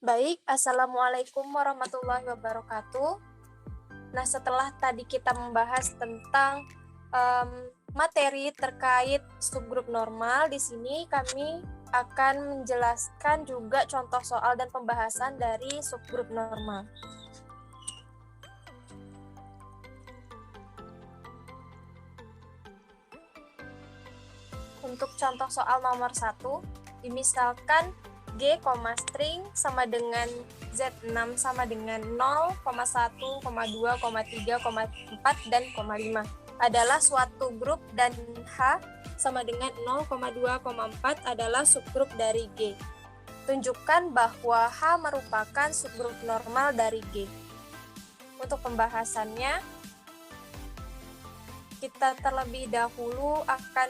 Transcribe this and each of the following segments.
Baik, Assalamualaikum warahmatullahi wabarakatuh. Nah, setelah tadi kita membahas tentang materi terkait subgrup normal, di sini kami akan menjelaskan juga contoh soal dan pembahasan dari subgrup normal. Untuk contoh soal nomor 1, dimisalkan G, string sama dengan Z6 sama dengan 0, 1, 2, 3, 4, dan 5 adalah suatu grup dan H sama dengan 0, 2, 4 adalah subgrup dari G. Tunjukkan bahwa H merupakan subgrup normal dari G. Untuk pembahasannya, kita terlebih dahulu akan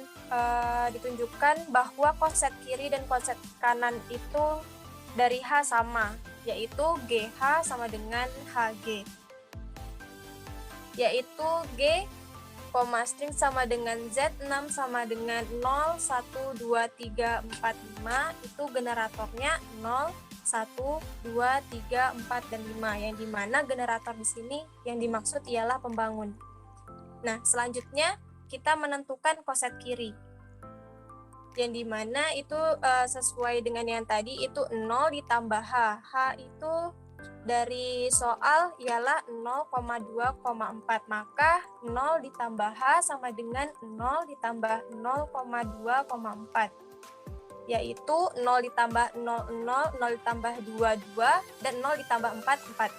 ditunjukkan bahwa koset kiri dan koset kanan itu dari H sama, yaitu GH sama dengan HG. Yaitu G, string sama dengan Z6 sama dengan 0, 1, 2, 3, 4, 5, itu generatornya 0, 1, 2, 3, 4, dan 5, yang dimana generator di sini yang dimaksud ialah pembangun. Nah, selanjutnya kita menentukan koset kiri, yang dimana itu sesuai dengan yang tadi, itu 0 ditambah H. H itu dari soal ialah 0,2,4, maka 0 ditambah H sama dengan 0 ditambah 0,2,4, yaitu 0 ditambah 0, 0 ditambah 2, 2, dan 0 ditambah 4, 4.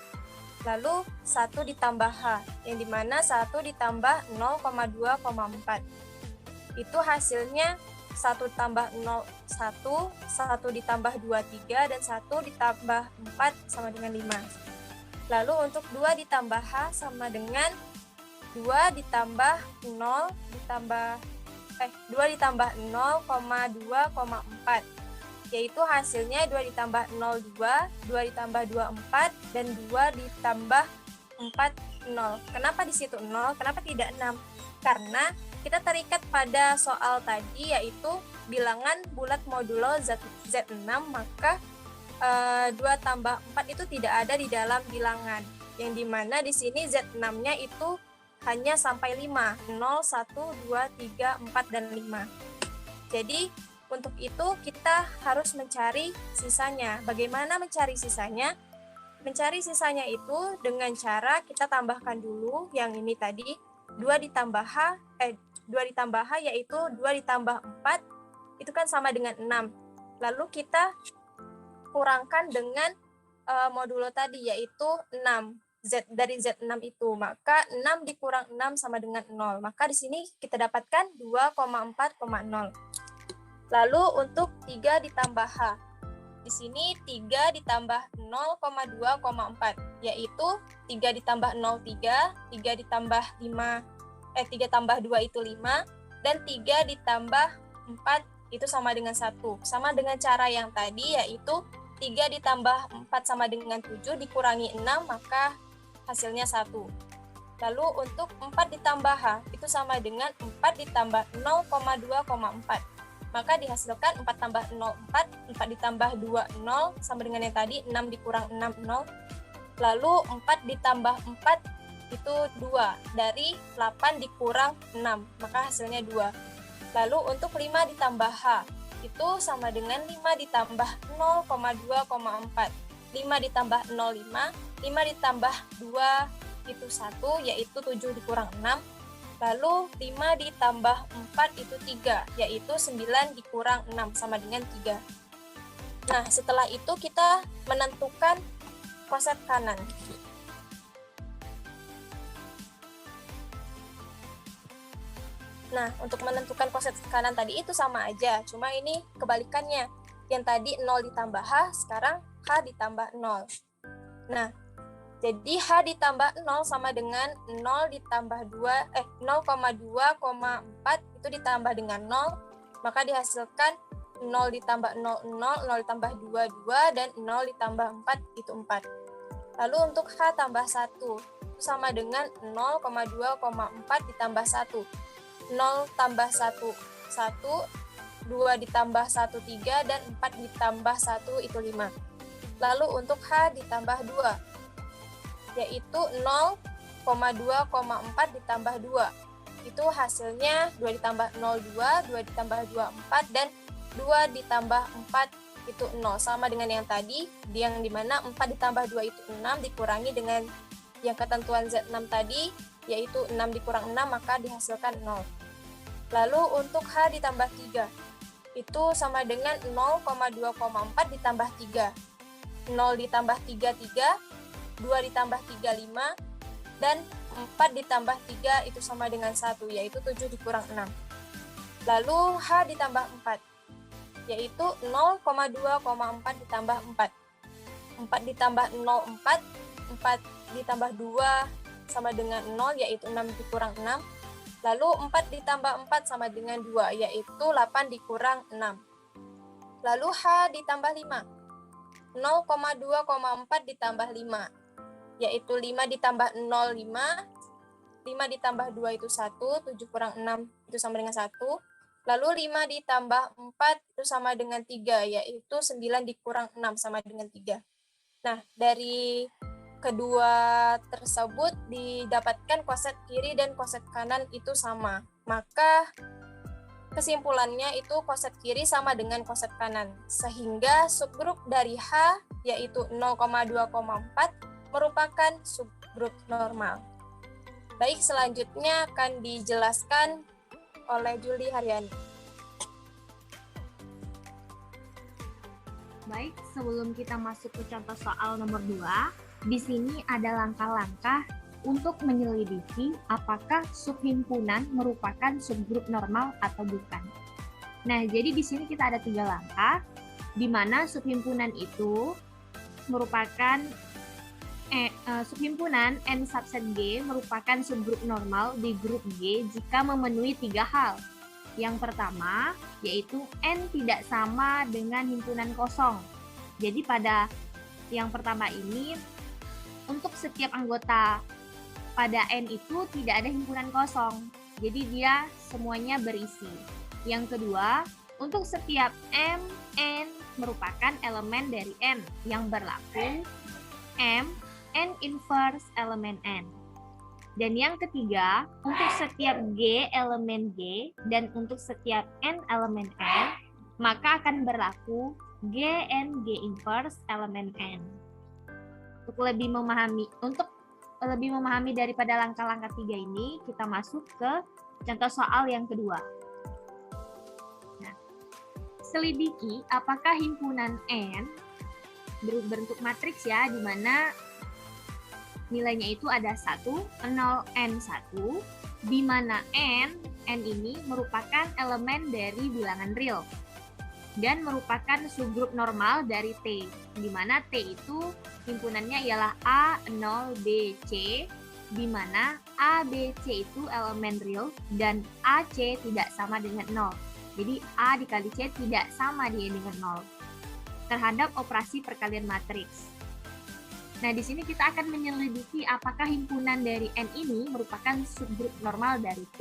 Lalu 1 ditambah H, yang dimana 1 ditambah 0,2,4. Itu hasilnya 1 tambah 0, 1, 1 ditambah 2, 3, dan 1 ditambah 4 sama dengan 5. Lalu untuk 2 ditambah H sama dengan 2 ditambah 0 ditambah 2 ditambah 0,2,4, yaitu hasilnya 2 ditambah 0, 2, 2 ditambah 2, 4, dan 2 ditambah 4, 0. Kenapa di situ 0? Kenapa tidak 6? Karena kita terikat pada soal tadi, yaitu bilangan bulat modulo Z6, maka 2 tambah 4 itu tidak ada di dalam bilangan, yang dimana di sini Z6-nya itu hanya sampai 5, 0, 1, 2, 3, 4, dan 5. Jadi untuk itu kita harus mencari sisanya. Bagaimana mencari sisanya? Mencari sisanya itu dengan cara kita tambahkan dulu yang ini tadi, 2 ditambah H, 2 ditambah H yaitu 2 ditambah 4, itu kan sama dengan 6. Lalu kita kurangkan dengan modulo tadi, yaitu 6. Dari Z6 itu, maka 6 dikurang 6 sama dengan 0. Maka di sini kita dapatkan 2,4,0. Lalu untuk 3 ditambah H, di sini 3 ditambah 0,2,4, yaitu 3 ditambah 0, 3, 3 ditambah 5, 3 tambah 2 itu 5, dan 3 ditambah 4 itu sama dengan 1. Sama dengan cara yang tadi, yaitu 3 ditambah 4 sama dengan 7, dikurangi 6, maka hasilnya 1. Lalu untuk 4 ditambah H, itu sama dengan 4 ditambah 0,2,4. Maka dihasilkan 4 tambah 0, 4, 4 ditambah 2, 0, sama dengan yang tadi, 6 dikurang 6, 0. Lalu 4 ditambah 4, itu 2, dari 8 dikurang 6, maka hasilnya 2. Lalu untuk 5 ditambah H, itu sama dengan 5 ditambah 0,2,4. 5 ditambah 0, 5, 5 ditambah 2, itu 1, yaitu 7 dikurang 6. Lalu 5 ditambah 4 itu 3, yaitu 9 dikurang 6 sama dengan 3. Nah, setelah itu kita menentukan koset kanan. Nah, untuk menentukan koset kanan tadi itu sama aja, cuma ini kebalikannya. Yang tadi 0 ditambah H, sekarang H ditambah 0. Nah, jadi H ditambah 0 sama dengan 0 ditambah 0,2,4 itu ditambah dengan 0, maka dihasilkan 0 ditambah 0, 0, 0 ditambah 2, 2, dan 0 ditambah 4 itu 4. Lalu untuk H tambah 1 itu sama dengan 0,2,4 ditambah 1. 0 tambah 1, 1, 2 ditambah 1, 3, dan 4 ditambah 1 itu 5. Lalu untuk H ditambah 2, yaitu 0,2,4 ditambah 2. Itu hasilnya 2 ditambah 0, 2, 2 ditambah 2, 4, dan 2 ditambah 4 itu 0. Sama dengan yang tadi, yang dimana 4 ditambah 2 itu 6, dikurangi dengan yang ketentuan Z6 tadi, yaitu 6 dikurang 6, maka dihasilkan 0. Lalu untuk H ditambah 3, itu sama dengan 0,2,4 ditambah 3. 0 ditambah 3, 3, 2 ditambah 3, 5, dan 4 ditambah 3 itu sama dengan 1, yaitu 7 dikurang 6. Lalu H ditambah 4, yaitu 0,2,4 ditambah 4. 4 ditambah 0, 4, 4 ditambah 2 sama dengan 0, yaitu 6 dikurang 6. Lalu 4 ditambah 4 sama dengan 2, yaitu 8 dikurang 6. Lalu H ditambah 5, 0,2,4 ditambah 5, yaitu 5 ditambah 0, 5, 5 ditambah 2 itu 1, 7 kurang 6 itu sama dengan 1. Lalu 5 ditambah 4 itu sama dengan 3, yaitu 9 dikurang 6 sama dengan 3. Nah, dari kedua tersebut didapatkan koset kiri dan koset kanan itu sama. Maka kesimpulannya itu koset kiri sama dengan koset kanan. Sehingga subgrup dari H, yaitu 0,2,4, merupakan subgrup normal. Baik, selanjutnya akan dijelaskan oleh Juli Haryani. Baik, sebelum kita masuk ke contoh soal nomor 2, di sini ada langkah-langkah untuk menyelidiki apakah subhimpunan merupakan subgrup normal atau bukan. Nah, jadi di sini kita ada 3 langkah, di mana subhimpunan itu merupakan subhimpunan N subset G merupakan subgrup normal di grup G jika memenuhi 3 hal. Yang pertama, yaitu N tidak sama dengan himpunan kosong. Jadi pada yang pertama ini, untuk setiap anggota pada N itu tidak ada himpunan kosong. Jadi dia semuanya berisi. Yang kedua, untuk setiap M, N merupakan elemen dari N yang berlaku M, N inverse elemen N. Dan yang ketiga, untuk setiap G elemen G dan untuk setiap N elemen N, maka akan berlaku Gn G inverse elemen N. Untuk lebih memahami daripada langkah-langkah 3 ini, kita masuk ke contoh soal yang kedua. Nah, selidiki apakah himpunan N berbentuk matriks ya, di mana nilainya itu ada 1, 0, N1, di mana N ini merupakan elemen dari bilangan real dan merupakan subgrup normal dari T, di mana T itu himpunannya ialah A, 0, B, C, di mana A, B, C itu elemen real dan AC tidak sama dengan 0. Jadi A dikali C tidak sama dia dengan 0 terhadap operasi perkalian matriks. Nah, di sini kita akan menyelidiki apakah himpunan dari N ini merupakan subgrup normal dari T.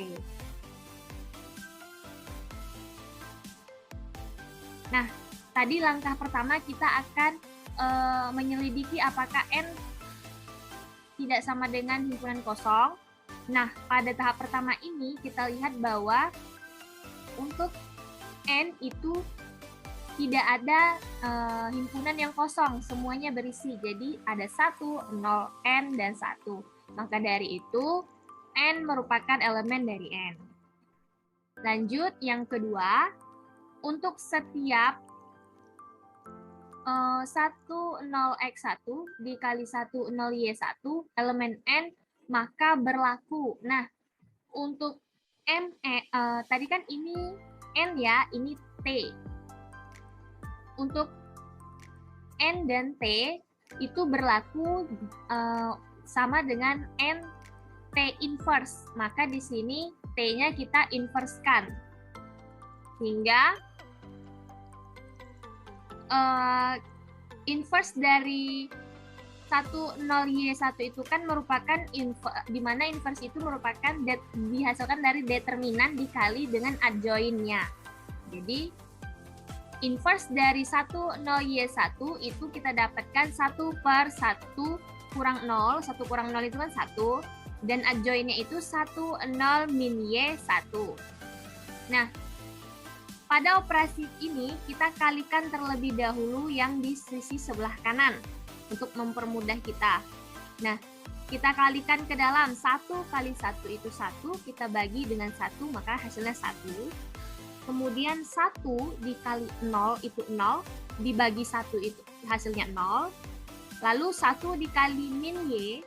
Nah, tadi langkah pertama kita akan menyelidiki apakah N tidak sama dengan himpunan kosong. Nah, pada tahap pertama ini kita lihat bahwa untuk N itu tidak ada himpunan yang kosong, semuanya berisi. Jadi ada 1, 0, N, dan 1. Maka dari itu, N merupakan elemen dari N. Lanjut, yang kedua, untuk setiap 10x1 dikali 10y1 elemen N, maka berlaku. Nah, untuk tadi kan ini N ya, ini T. Untuk N dan T itu berlaku sama dengan N T inverse. Maka di sini T-nya kita inversekan. Sehingga inverse dari 10y1 itu kan merupakan di mana inverse itu merupakan dihasilkan dari determinan dikali dengan adjoinnya. Jadi Inverse dari 1, 0, Y1 itu kita dapatkan 1/1 kurang 0. 1 kurang 0 itu kan 1. Dan adjoinnya itu 1, 0, min Y1. Nah, pada operasi ini kita kalikan terlebih dahulu yang di sisi sebelah kanan untuk mempermudah kita. Nah, kita kalikan ke dalam 1 kali 1 itu 1, kita bagi dengan 1 maka hasilnya 1. Kemudian 1 dikali 0 itu 0, dibagi 1 itu hasilnya 0. Lalu 1 dikali min Y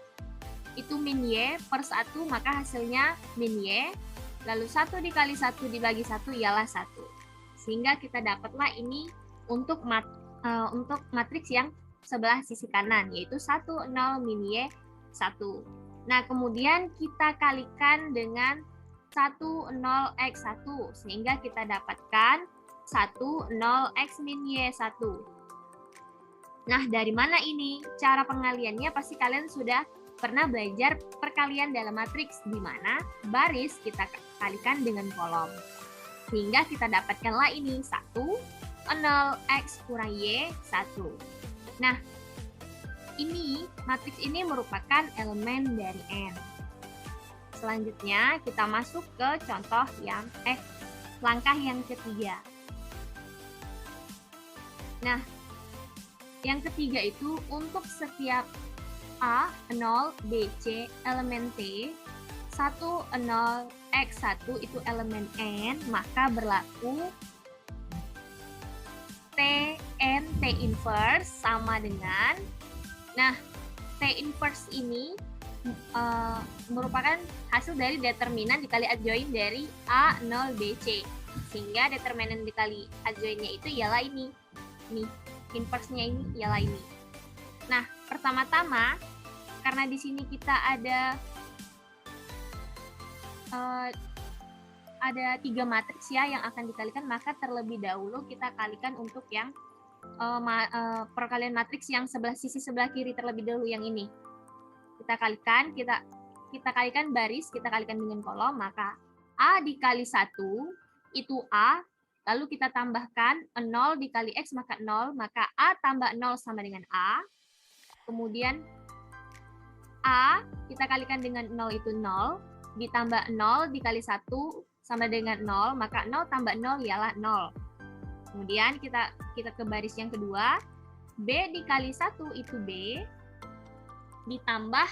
itu min Y per 1 maka hasilnya min Y. Lalu 1 dikali 1 dibagi 1 ialah 1. Sehingga kita dapatlah ini untuk matriks yang sebelah sisi kanan, yaitu 1, 0, min Y, 1. Nah, kemudian kita kalikan dengan 1, 0, X 1, sehingga kita dapatkan 1, 0, X min Y1. Nah, dari mana ini? Cara pengaliannya pasti kalian sudah pernah belajar perkalian dalam matriks, di mana baris kita kalikan dengan kolom. Sehingga kita dapatkanlah ini 1, 0, X kurang Y, 1. Nah, ini matriks ini merupakan elemen dari N. Selanjutnya kita masuk ke contoh yang langkah yang ketiga. Nah, yang ketiga itu untuk setiap A, 0, B, C, elemen T, 1, 0, X 1 itu elemen N, maka berlaku Tn, T inverse sama dengan, nah, T inverse ini merupakan hasil dari determinan dikali adjoin dari A, 0, B, C. Sehingga determinan dikali adjoinnya itu ialah ini. Nih, inverse-nya ini ialah ini. Nah, pertama-tama, karena di sini kita ada 3 matriks ya yang akan dikalikan, maka terlebih dahulu kita kalikan untuk yang perkalian matriks yang sisi sebelah kiri terlebih dahulu, yang ini. Kita kalikan, kita kalikan baris, kita kalikan dengan kolom, maka A dikali 1 itu A, lalu kita tambahkan 0 dikali X maka 0, maka A tambah 0 sama dengan A. Kemudian A kita kalikan dengan 0 itu 0, ditambah 0 dikali 1 sama dengan 0, maka 0 tambah 0 ialah 0. Kemudian kita ke baris yang kedua, B dikali 1 itu B, ditambah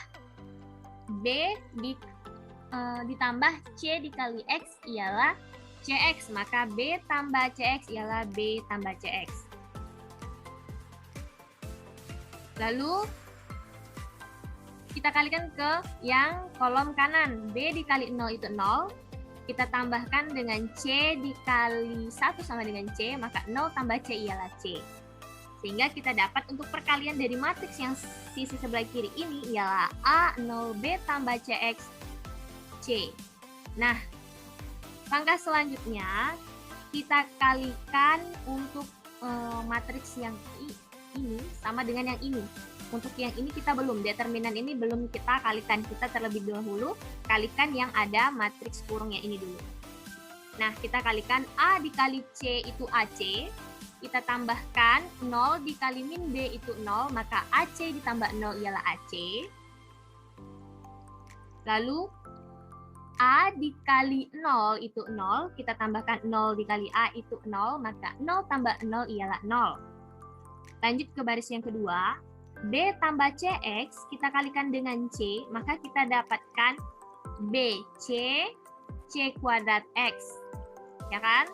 ditambah C dikali X ialah CX, maka B tambah CX ialah B tambah CX. Lalu kita kalikan ke yang kolom kanan, B dikali 0 itu 0, kita tambahkan dengan C dikali 1 sama dengan C, maka 0 tambah C ialah C. Sehingga kita dapat untuk perkalian dari matriks yang sisi sebelah kiri ini ialah A, 0B tambah CX, C. Nah, langkah selanjutnya kita kalikan untuk matriks yang ini sama dengan yang ini. Untuk yang ini kita belum, determinan ini belum kita kalikan. Kita terlebih dahulu kalikan yang ada matriks kurungnya ini dulu. Nah, kita kalikan A dikali C itu AC. Kita tambahkan 0 dikali min B itu 0, maka AC ditambah 0 ialah AC. Lalu A dikali 0 itu 0, kita tambahkan 0 dikali A itu 0, maka 0 tambah 0 ialah 0. Lanjut ke baris yang kedua, B tambah CX, kita kalikan dengan C, maka kita dapatkan BC, C kuadrat X. Ya kan?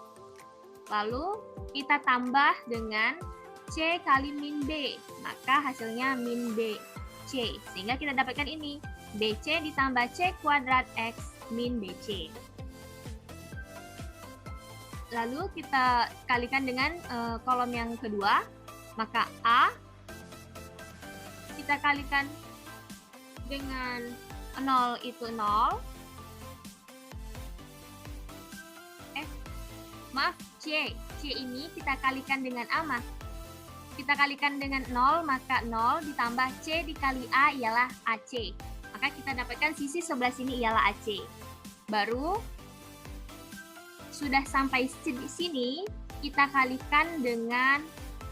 Lalu kita tambah dengan C kali min B, maka hasilnya min BC. Sehingga kita dapatkan ini, BC ditambah C kuadrat X min BC. Lalu kita kalikan dengan kolom yang kedua, maka A kita kalikan dengan 0 itu 0. Maaf, C ini kita kalikan dengan A, kita kalikan dengan 0, maka 0 ditambah C dikali A ialah AC. Maka kita dapatkan sisi sebelah sini ialah AC. Baru sudah sampai di sini, kita kalikan dengan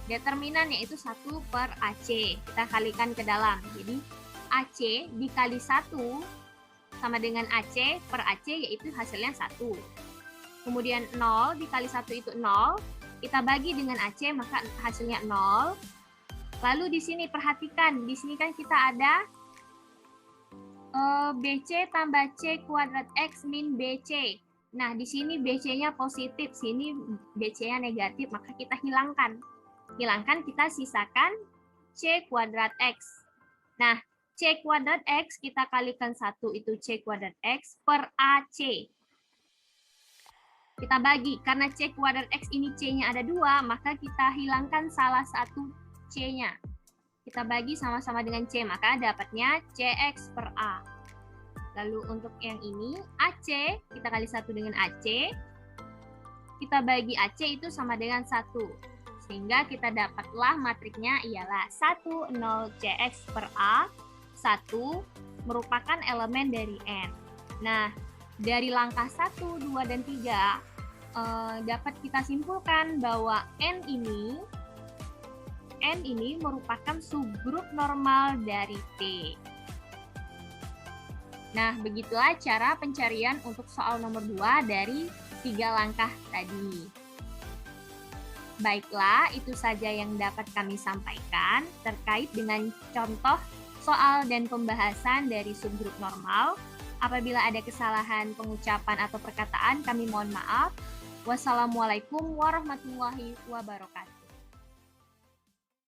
determinan, yaitu 1 per AC. Kita kalikan ke dalam. Jadi AC dikali 1 sama dengan AC per AC, yaitu hasilnya 1. Kemudian 0 dikali 1 itu 0. Kita bagi dengan AC, maka hasilnya 0. Lalu di sini perhatikan, di sini kan kita ada BC tambah C kuadrat X min BC. Nah, di sini BC-nya positif, sini BC-nya negatif, maka kita hilangkan. Hilangkan, kita sisakan C kuadrat X. Nah, C kuadrat X kita kalikan 1 itu C kuadrat X per AC. Kita bagi, karena C kuadrat X ini C-nya ada 2, maka kita hilangkan salah satu C-nya. Kita bagi sama-sama dengan C, maka dapatnya CX per A. Lalu untuk yang ini, AC, kita kali 1 dengan AC. Kita bagi AC itu sama dengan 1. Sehingga kita dapatlah matriknya ialah 1, 0, CX per A. 1 merupakan elemen dari N. Nah, dari langkah 1, 2, dan 3, dapat kita simpulkan bahwa N ini merupakan subgrup normal dari T. Nah, begitulah cara pencarian untuk soal nomor 2 dari 3 langkah tadi. Baiklah, itu saja yang dapat kami sampaikan terkait dengan contoh soal dan pembahasan dari subgrup normal. Apabila ada kesalahan pengucapan atau perkataan, kami mohon maaf. Wassalamualaikum warahmatullahi wabarakatuh.